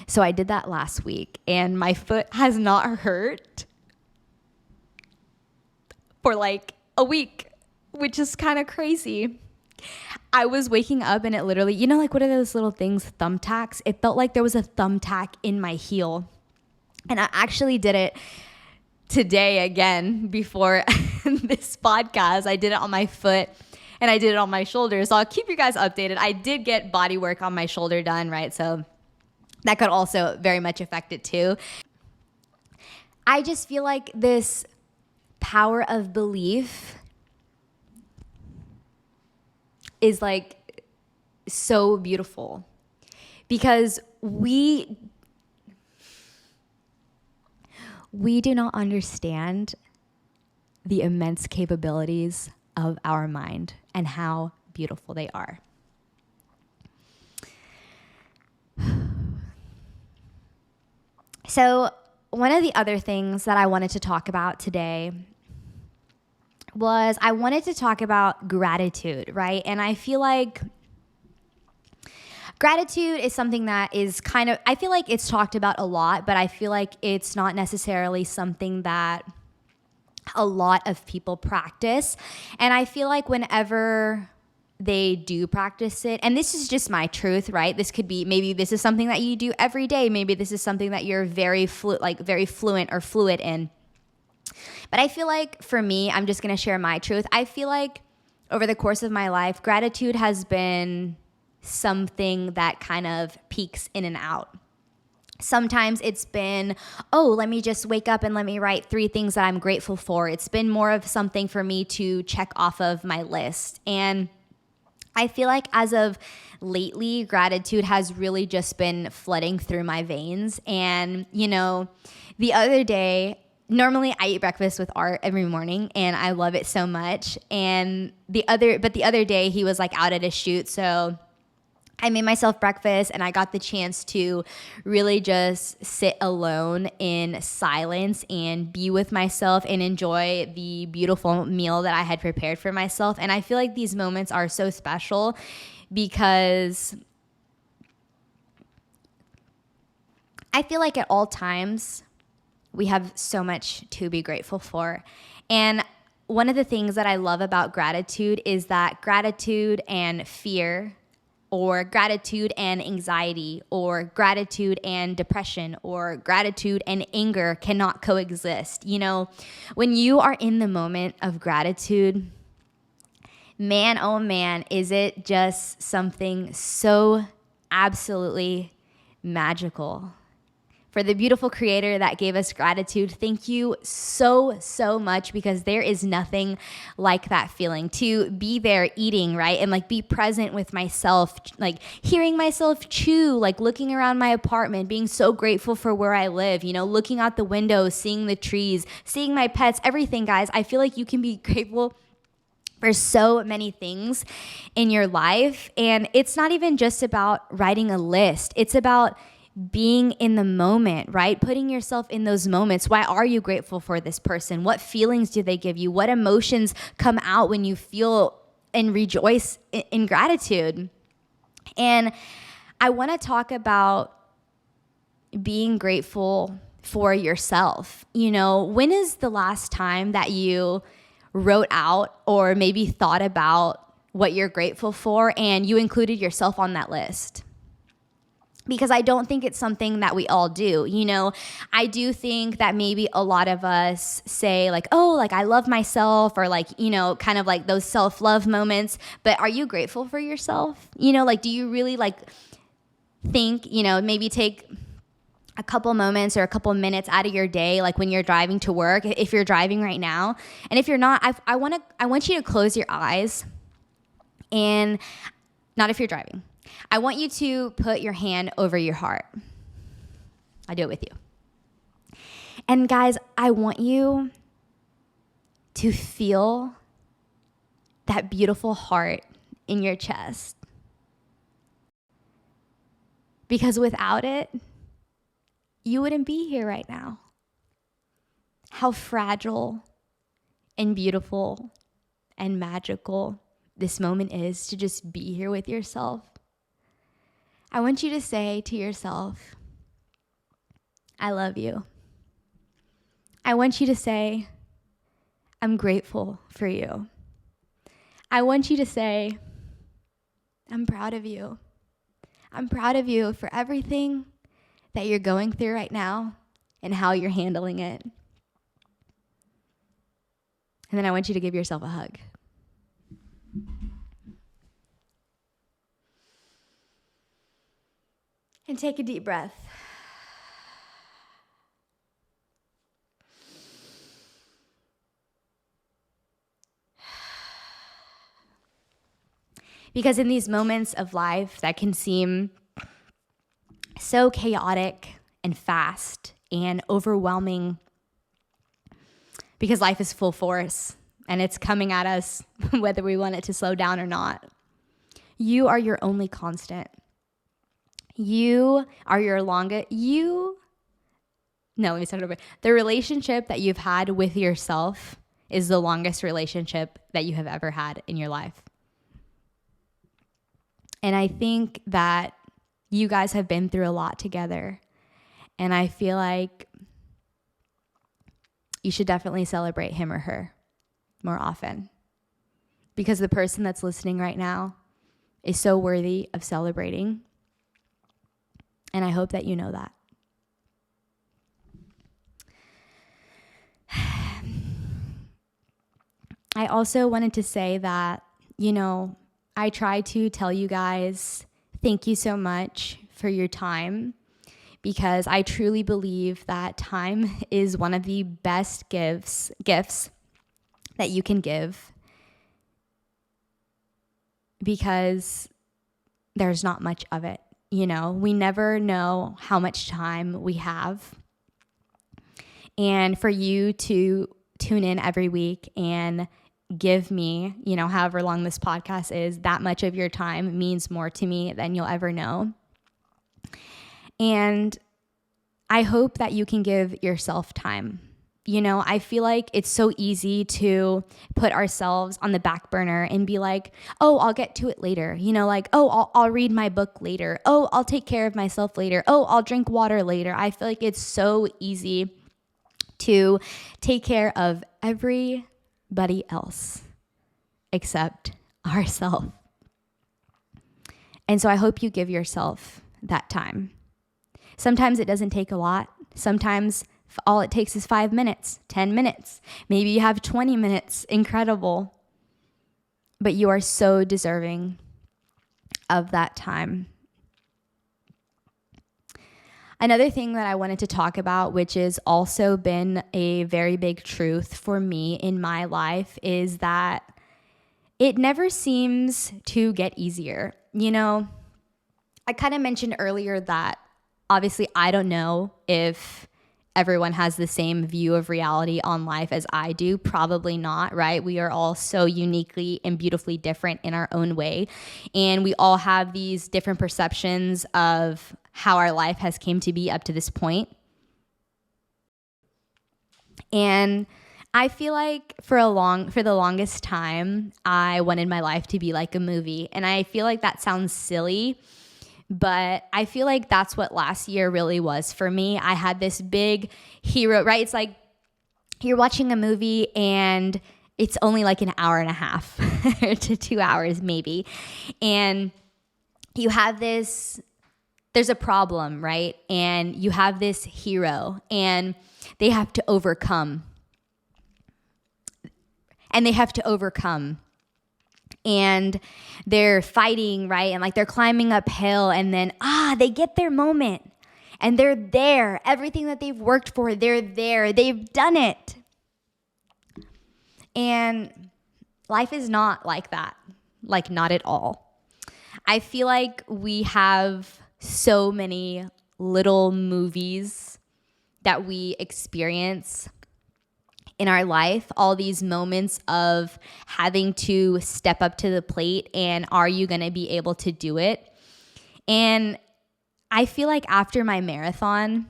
So I did that last week, and my foot has not hurt for like a week, which is kind of crazy. I was waking up and it literally, you know, like what are those little things, thumbtacks? It felt like there was a thumbtack in my heel. And I actually did it today again before this podcast. I did it on my foot and I did it on my shoulder. So I'll keep you guys updated. I did get body work on my shoulder done, right? So that could also very much affect it too. I just feel like this power of belief is like so beautiful because we do not understand the immense capabilities of our mind and how beautiful they are. So one of the other things that I wanted to talk about today was I wanted to talk about gratitude, right? And I feel like gratitude is something that is kind of, I feel like it's talked about a lot, but I feel like it's not necessarily something that a lot of people practice. And I feel like whenever they do practice it, and this is just my truth, right? This could be, maybe this is something that you do every day. Maybe this is something that you're very fluent or fluid in. But I feel like for me, I'm just going to share my truth. I feel like over the course of my life, gratitude has been something that kind of peaks in and out. Sometimes it's been, oh, let me just wake up and let me write 3 things that I'm grateful for. It's been more of something for me to check off of my list. And I feel like as of lately, gratitude has really just been flooding through my veins. And, you know, the other day, normally I eat breakfast with Art every morning and I love it so much. And the other day he was like out at a shoot. So I made myself breakfast and I got the chance to really just sit alone in silence and be with myself and enjoy the beautiful meal that I had prepared for myself. And I feel like these moments are so special because I feel like at all times we have so much to be grateful for. And one of the things that I love about gratitude is that gratitude and fear, or gratitude and anxiety, or gratitude and depression, or gratitude and anger cannot coexist. You know, when you are in the moment of gratitude, man, oh man, is it just something so absolutely magical. For the beautiful creator that gave us gratitude, thank you so, so much, because there is nothing like that feeling. To be there eating, right? And like be present with myself, like hearing myself chew, like looking around my apartment, being so grateful for where I live, you know, looking out the window, seeing the trees, seeing my pets, everything, guys. I feel like you can be grateful for so many things in your life. And it's not even just about writing a list. It's about being in the moment, right? Putting yourself in those moments. Why are you grateful for this person? What feelings do they give you? What emotions come out when you feel and rejoice in gratitude? And I want to talk about being grateful for yourself. You know, when is the last time that you wrote out or maybe thought about what you're grateful for and you included yourself on that list? Because I don't think it's something that we all do. I do think that maybe a lot of us say like, oh, like I love myself, or like, kind of like those self-love moments. But are you grateful for yourself? Like, do you really like think, maybe take a couple moments or a couple minutes out of your day, like when you're driving to work, if you're driving right now. And if you're not, I want you to close your eyes, and not if you're driving. I want you to put your hand over your heart. I'll do it with you. And guys, I want you to feel that beautiful heart in your chest. Because without it, you wouldn't be here right now. How fragile and beautiful and magical this moment is to just be here with yourself. I want you to say to yourself, I love you. I want you to say, I'm grateful for you. I want you to say, I'm proud of you. I'm proud of you for everything that you're going through right now and how you're handling it. And then I want you to give yourself a hug. And take a deep breath. Because in these moments of life that can seem so chaotic and fast and overwhelming, because life is full force and it's coming at us whether we want it to slow down or not, you are your only constant. You are your longest, let me start over. The relationship that you've had with yourself is the longest relationship that you have ever had in your life. And I think that you guys have been through a lot together. And I feel like you should definitely celebrate him or her more often. Because the person that's listening right now is so worthy of celebrating. And I hope that you know that. I also wanted to say that, I try to tell you guys, thank you so much for your time, because I truly believe that time is one of the best gifts that you can give, because there's not much of it. We never know how much time we have. And for you to tune in every week and give me, however long this podcast is, that much of your time means more to me than you'll ever know. And I hope that you can give yourself time. I feel like it's so easy to put ourselves on the back burner and be like, oh, I'll get to it later. I'll read my book later. Oh, I'll take care of myself later. Oh, I'll drink water later. I feel like it's so easy to take care of everybody else except ourselves. And so I hope you give yourself that time. Sometimes it doesn't take a lot. Sometimes all it takes is 5 minutes, 10 minutes. Maybe you have 20 minutes. Incredible. But you are so deserving of that time. Another thing that I wanted to talk about, which has also been a very big truth for me in my life, is that it never seems to get easier. I kind of mentioned earlier that obviously I don't know if everyone has the same view of reality on life as I do. Probably not, right? We are all so uniquely and beautifully different in our own way. And we all have these different perceptions of how our life has came to be up to this point. And I feel like for the longest time, I wanted my life to be like a movie. And I feel like that sounds silly, but I feel like that's what last year really was for me. I had this big hero, right? It's like you're watching a movie and it's only like an hour and a half to 2 hours maybe. And you have there's a problem, right? And you have this hero and they have to overcome. And they're fighting, right? And like they're climbing uphill and then, they get their moment and they're there. Everything that they've worked for, they're there. They've done it. And life is not like that. Like not at all. I feel like we have so many little movies that we experience in our life, all these moments of having to step up to the plate and are you going to be able to do it? And I feel like after my marathon,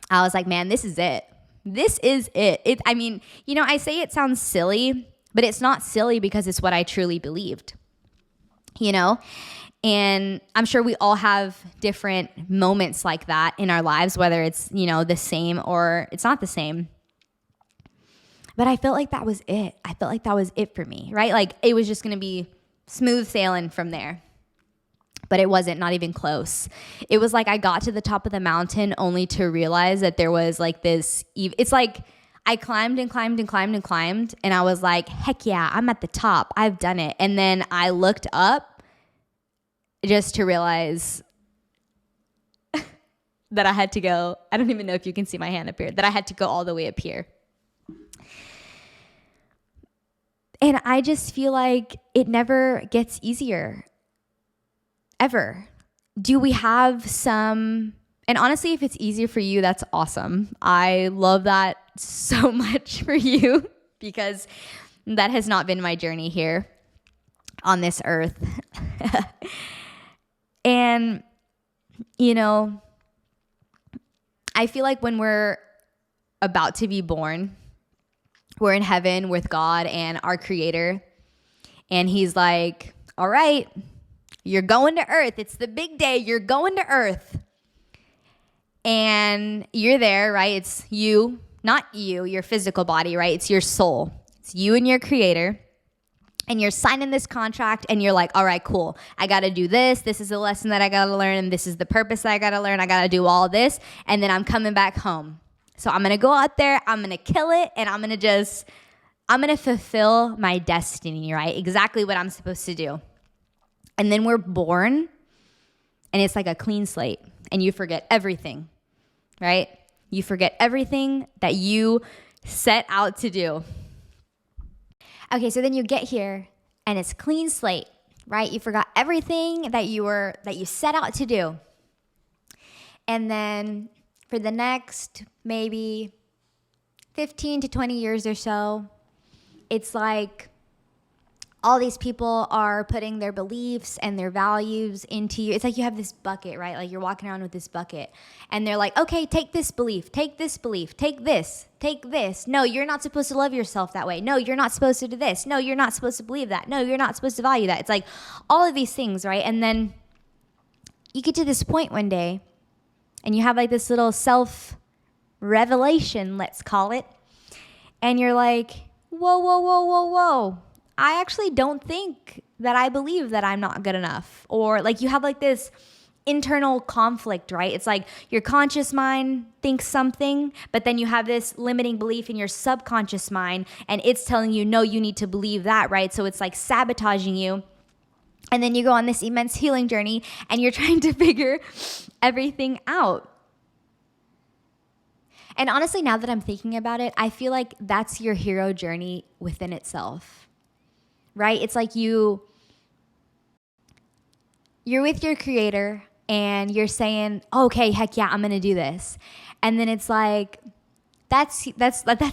I was like, man, this is it. This is it. I say it sounds silly, but it's not silly because it's what I truly believed, And I'm sure we all have different moments like that in our lives, whether it's, the same or it's not the same. But I felt like that was it. I felt like that was it for me, right? Like it was just going to be smooth sailing from there. But it wasn't, not even close. It was like I got to the top of the mountain only to realize that there was like this, it's like I climbed and climbed and climbed and climbed. And I was like, heck yeah, I'm at the top. I've done it. And then I looked up just to realize that I had to go. I don't even know if you can see my hand up here, that I had to go all the way up here. And I just feel like it never gets easier, ever. Do we have some, and honestly, if it's easier for you, that's awesome. I love that so much for you because that has not been my journey here on this earth. And, I feel like when we're about to be born, we're in heaven with God and our Creator. And He's like, all right, you're going to earth. It's the big day. You're going to earth. And you're there, right? It's you, not you, your physical body, right? It's your soul. It's you and your Creator. And you're signing this contract and you're like, all right, cool. I got to do this. This is the lesson that I got to learn. And this is the purpose that I got to learn. I got to do all this. And then I'm coming back home. So I'm going to go out there, I'm going to kill it, and I'm going to fulfill my destiny, right? Exactly what I'm supposed to do. And then we're born, and it's like a clean slate, and you forget everything, right? You forget everything that you set out to do. Okay, so then you get here, and it's clean slate, right? You forgot everything that you set out to do. And then for the next maybe 15 to 20 years or so, it's like all these people are putting their beliefs and their values into you. It's like you have this bucket, right? Like you're walking around with this bucket and they're like, okay, take this belief, take this belief, take this, take this. No, you're not supposed to love yourself that way. No, you're not supposed to do this. No, you're not supposed to believe that. No, you're not supposed to value that. It's like all of these things, right? And then you get to this point one day and you have like this little self-revelation, let's call it. And you're like, whoa, whoa, whoa, whoa, whoa. I actually don't think that I believe that I'm not good enough. Or like you have like this internal conflict, right? It's like your conscious mind thinks something, but then you have this limiting belief in your subconscious mind and it's telling you, no, you need to believe that, right? So it's like sabotaging you. And then you go on this immense healing journey and you're trying to figure everything out. And honestly, now that I'm thinking about it, I feel like that's your hero journey within itself, right? It's like you're with your Creator and you're saying, oh, okay, heck yeah, I'm going to do this. And then it's like, that's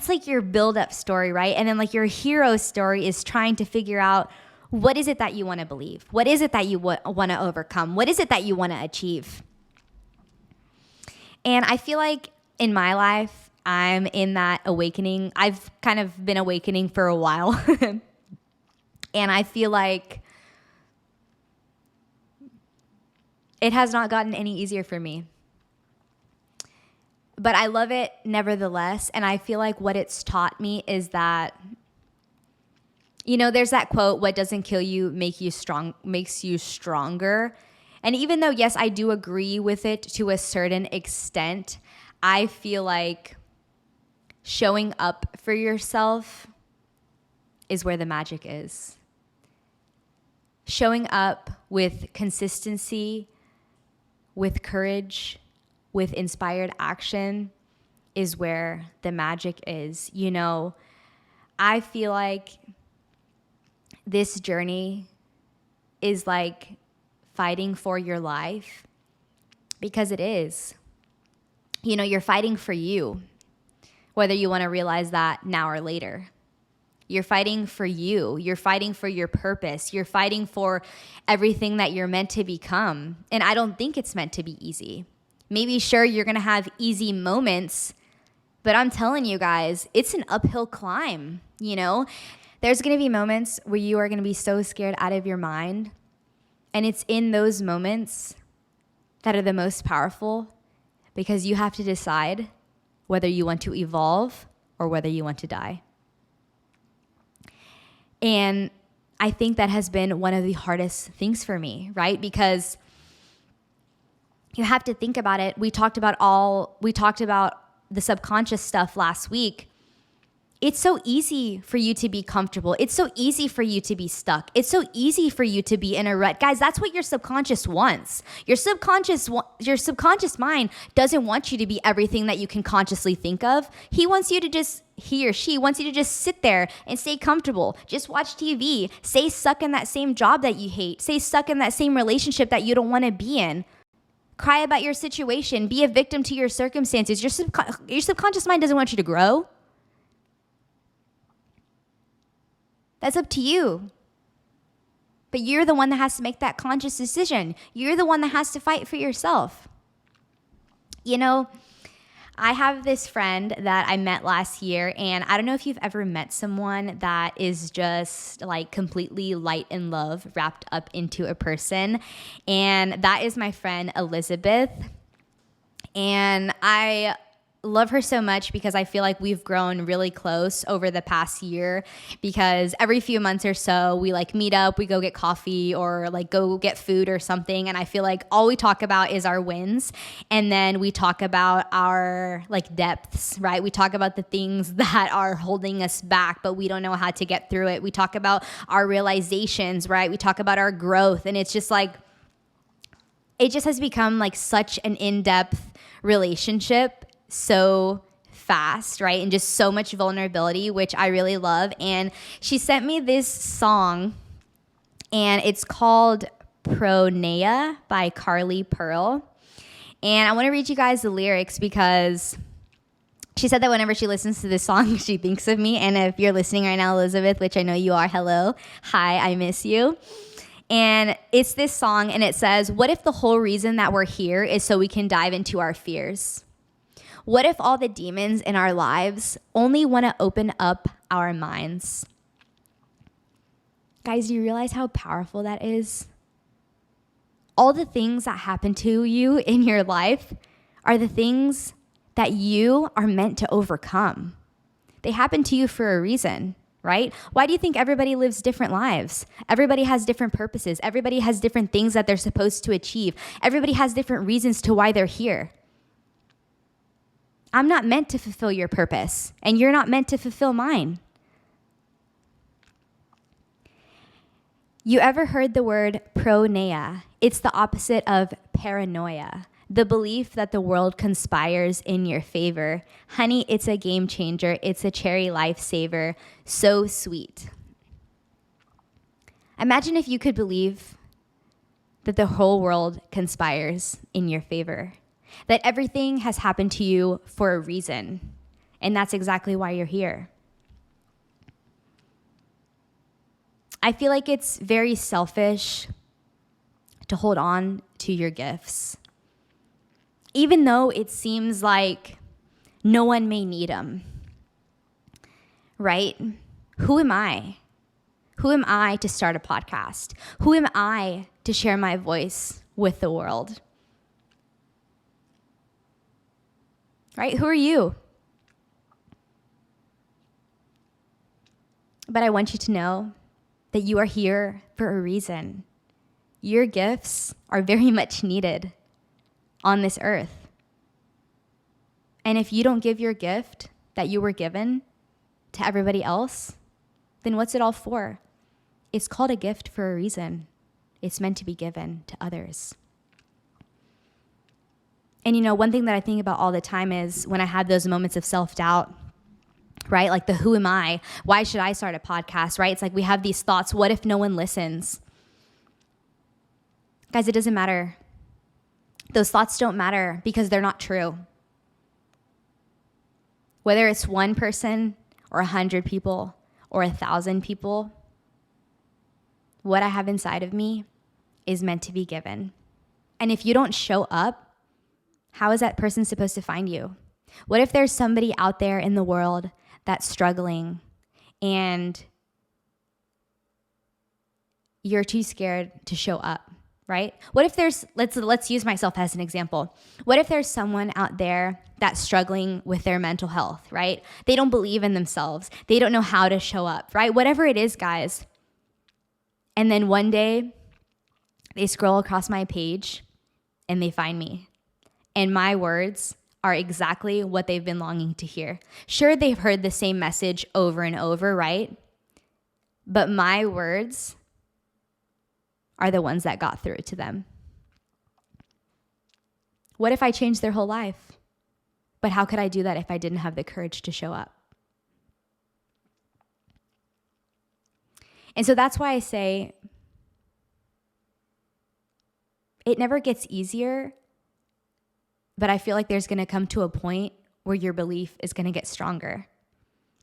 like your build-up story, right? And then like your hero story is trying to figure out, what is it that you want to believe? What is it that you want to overcome? What is it that you want to achieve? And I feel like in my life, I'm in that awakening. I've kind of been awakening for a while. And I feel like it has not gotten any easier for me. But I love it nevertheless. And I feel like what it's taught me is that There's that quote, what doesn't kill you makes you stronger. And even though, yes, I do agree with it to a certain extent, I feel like showing up for yourself is where the magic is. Showing up with consistency, with courage, with inspired action is where the magic is. I feel like this journey is like fighting for your life, because it is. You're fighting for you, whether you want to realize that now or later. You're fighting for you. You're fighting for your purpose. You're fighting for everything that you're meant to become. And I don't think it's meant to be easy. Maybe, sure, you're going to have easy moments, but I'm telling you guys, it's an uphill climb, There's going to be moments where you are going to be so scared out of your mind. And it's in those moments that are the most powerful, because you have to decide whether you want to evolve or whether you want to die. And I think that has been one of the hardest things for me, right? Because you have to think about it. We talked about the subconscious stuff last week. It's so easy for you to be comfortable. It's so easy for you to be stuck. It's so easy for you to be in a rut. Guys, that's what your subconscious wants. Your subconscious mind doesn't want you to be everything that you can consciously think of. He or she wants you to just sit there and stay comfortable. Just watch TV. Stay stuck in that same job that you hate. Stay stuck in that same relationship that you don't want to be in. Cry about your situation. Be a victim to your circumstances. Your subconscious mind doesn't want you to grow. That's up to you. But you're the one that has to make that conscious decision. You're the one that has to fight for yourself. I have this friend that I met last year, and I don't know if you've ever met someone that is just like completely light and love wrapped up into a person. And that is my friend Elizabeth. And I love her so much because I feel like we've grown really close over the past year, because every few months or so we like meet up, we go get coffee or like go get food or something. And I feel like all we talk about is our wins. And then we talk about our like depths, right? We talk about the things that are holding us back, but we don't know how to get through it. We talk about our realizations, right? We talk about our growth. And it's just like, it just has become like such an in-depth relationship so fast, right? And just so much vulnerability, which I really love. And she sent me this song, and it's called Pronea by Carly Pearl. And I want to read you guys the lyrics, because she said that whenever she listens to this song, she thinks of me. And if you're listening right now, Elizabeth, which I know you are, hello, hi, I miss you. And it's this song, and it says, what if the whole reason that we're here is so we can dive into our fears? What if all the demons in our lives only want to open up our minds? Guys, do you realize how powerful that is? All the things that happen to you in your life are the things that you are meant to overcome. They happen to you for a reason, right? Why do you think everybody lives different lives? Everybody has different purposes. Everybody has different things that they're supposed to achieve. Everybody has different reasons to why they're here. I'm not meant to fulfill your purpose, and you're not meant to fulfill mine. You ever heard the word pronea? It's the opposite of paranoia, the belief that the world conspires in your favor. Honey, it's a game changer. It's a cherry lifesaver. So sweet. Imagine if you could believe that the whole world conspires in your favor, that everything has happened to you for a reason, and that's exactly why you're here. I feel like it's very selfish to hold on to your gifts, even though it seems like no one may need them, right? Who am I? Who am I to start a podcast? Who am I to share my voice with the world? Right? Who are you? But I want you to know that you are here for a reason. Your gifts are very much needed on this earth. And if you don't give your gift that you were given to everybody else, then what's it all for? It's called a gift for a reason. It's meant to be given to others. And one thing that I think about all the time is when I have those moments of self-doubt, right? Like the who am I? Why should I start a podcast, right? It's like we have these thoughts. What if no one listens? Guys, it doesn't matter. Those thoughts don't matter because they're not true. Whether it's one person or 100 people or 1,000 people, what I have inside of me is meant to be given. And if you don't show up, how is that person supposed to find you? What if there's somebody out there in the world that's struggling and you're too scared to show up, right? What if there's, let's use myself as an example. What if there's someone out there that's struggling with their mental health, right? They don't believe in themselves. They don't know how to show up, right? Whatever it is, guys. And then one day they scroll across my page and they find me. And my words are exactly what they've been longing to hear. Sure, they've heard the same message over and over, right? But my words are the ones that got through to them. What if I changed their whole life? But how could I do that if I didn't have the courage to show up? And so that's why I say it never gets easier, but I feel like there's going to come to a point where your belief is going to get stronger,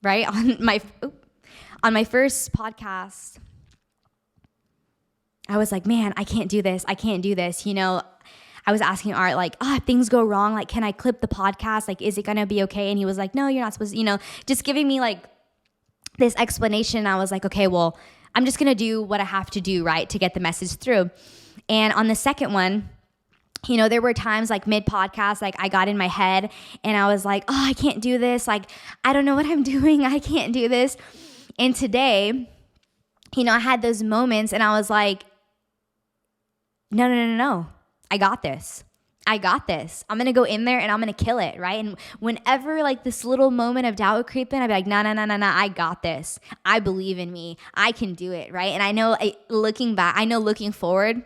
right? On my first podcast, I was like, man, I can't do this. I can't do this. I was asking Art, like, if things go wrong, like, can I clip the podcast? Like, is it going to be okay? And he was like, no, you're not supposed to, just giving me like this explanation. I was like, okay, well, I'm just going to do what I have to do, right, to get the message through. And on the second one, there were times like mid-podcast, like I got in my head and I was like, I can't do this. Like, I don't know what I'm doing. I can't do this. And today, I had those moments and I was like, no. I got this. I'm going to go in there and I'm going to kill it, right? And whenever like this little moment of doubt would creep in, I'd be like, no, I got this. I believe in me. I can do it, right? And I know looking forward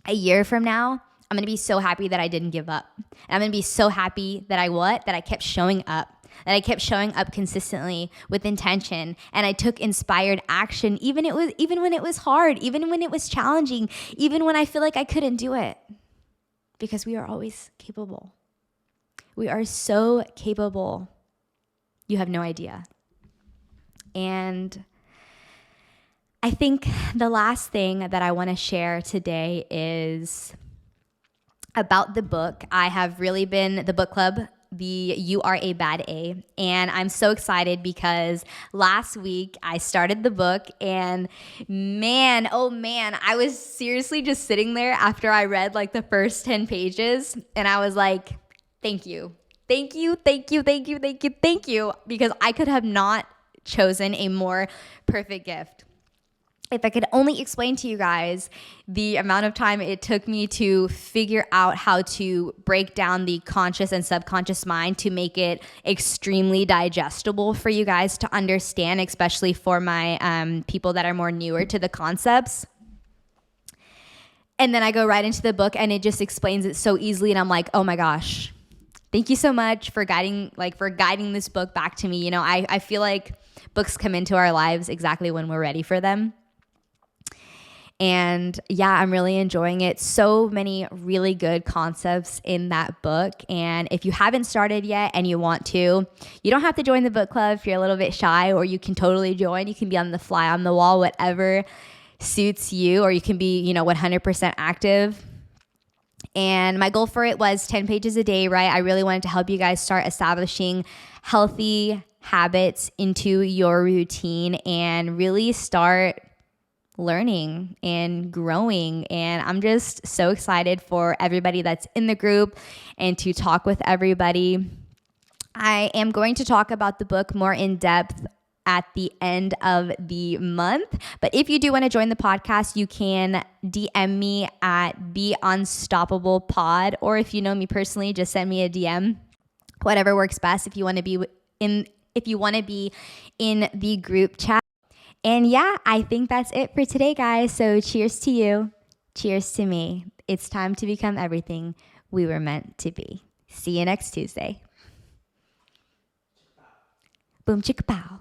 a year from now, I'm going to be so happy that I didn't give up. And I'm going to be so happy that I kept showing up. That I kept showing up consistently with intention, and I took inspired action even when it was hard, even when it was challenging, even when I feel like I couldn't do it. Because we are always capable. We are so capable. You have no idea. And I think the last thing that I want to share today is about the book. I have really been the book club, the ARE A BADA, and I'm so excited because last week I started the book and man, I was seriously just sitting there after I read like the first 10 pages and I was like, thank you, because I could have not chosen a more perfect gift. If I could only explain to you guys the amount of time it took me to figure out how to break down the conscious and subconscious mind to make it extremely digestible for you guys to understand, especially for my people that are more newer to the concepts. And then I go right into the book and it just explains it so easily. And I'm like, oh my gosh, thank you so much for guiding this book back to me. I feel like books come into our lives exactly when we're ready for them. And yeah, I'm really enjoying it. So many really good concepts in that book. And if you haven't started yet and you want to, you don't have to join the book club if you're a little bit shy, or you can totally join. You can be on the fly on the wall, whatever suits you, or you can be, 100% active. And my goal for it was 10 pages a day, right? I really wanted to help you guys start establishing healthy habits into your routine and really start learning and growing. And I'm just so excited for everybody that's in the group and to talk with everybody. I am going to talk about the book more in depth at the end of the month. But if you do want to join the podcast, you can DM me at Be Unstoppable Pod, or if you know me personally, just send me a DM. Whatever works best. If you want to be in the group chat. And yeah, I think that's it for today, guys. So cheers to you. Cheers to me. It's time to become everything we were meant to be. See you next Tuesday. Boom chicka pow.